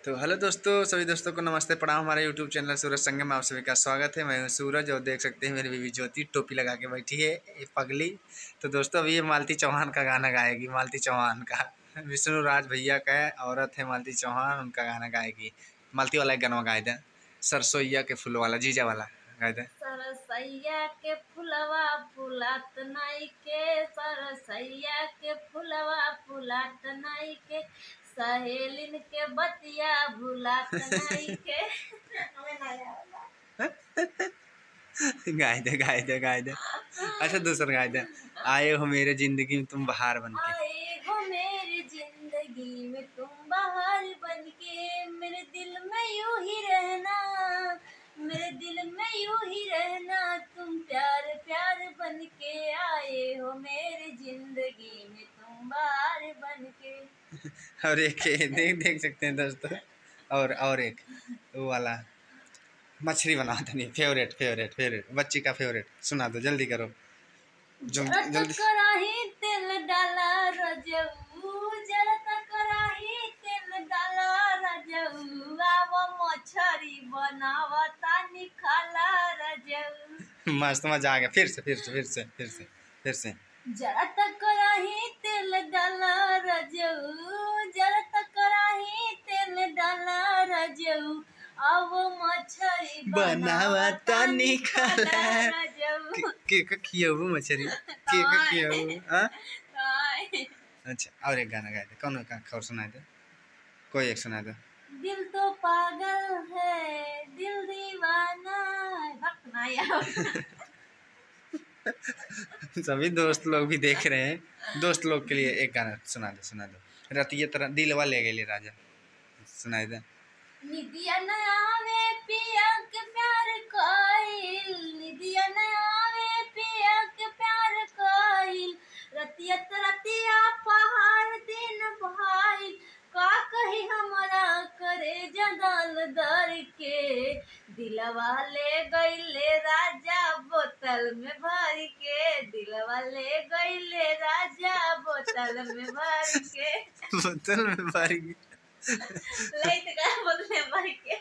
तो हेलो दोस्तों, सभी दोस्तों को नमस्ते प्रणाम। हमारे यूट्यूब चैनल सूरज संगम में आप सभी का स्वागत है। मैं हूं सूरज और देख सकते हैं मेरी बीवी ज्योति टोपी लगा के बैठी है, ये पगली। तो दोस्तों अभी ये मालती चौहान का गाना गाएगी। मालती चौहान का, विष्णु राज भैया का औरत है मालती चौहान, उनका गाना गाएगी। मालती वाला एक गाना गाए दे, सरसोईया के फूल वाला, जीजा वाला गाए दे। सरसैया के फुलवा फुलात नाई के, सरसैया के फुलवा फुलात नाई के, सहेलिन के बतिया भुलात नाई के। गाए दे गाए दे गाए दे। अच्छा दूसरा गाए दे। आए हो मेरे जिंदगी में तुम बहार बन के। आए हो मेरी जिंदगी में तुम बहार बन के, मेरे दिल में यूं ही रहना, मेरे दिल में यूं ही रहना, तुम प्यार प्यार बन के आए हो मेरी जिंदगी में तुम बहार बन के। और एक देख देख सकते हैं दोस्तों, और एक वो वाला मछली बना दो। फेवरेट फेवरेट फेवरेट बच्ची का फेवरेट सुना दो, जल्दी करो जल्दी। कराही तेल डाला रजऊ, जरा कराही तेल डाला रजऊ, वो मछरी बनावा तानी खाला रजऊ। मस्त मजा आ गया। फिर से जरा तक कराही तेल डाला रजऊ, जरा तक कराही तेल डाला रजऊ, अब मछरी बनावा तानी खाला रजऊ। के खियाऊ मछली के खियाऊ। हाँ अच्छा, और एक गाना गाए दे। कौन का खबर सुना दे, कोई एक सुना दो। दिल तो पागल है दिल दीवाना है। सभी दोस्त लोग भी देख रहे हैं, दोस्त लोग के लिए एक गाना सुना दो। रतिया तरह दिलवा ले गए राजा, सुनाई दे। निदिया नयावे पिया के प्यार कोइल, निदिया नयावे पिया के प्यार कोइल, रतिया रतिया पहाड़ दिन भाई, का कही हमारा करे जदल दर के, दिलवा ले गईले राजा बोतल में भर के, दिलवा ले गईले राजा बोतल में भर के। बोतल में भर के बोतल में भर के।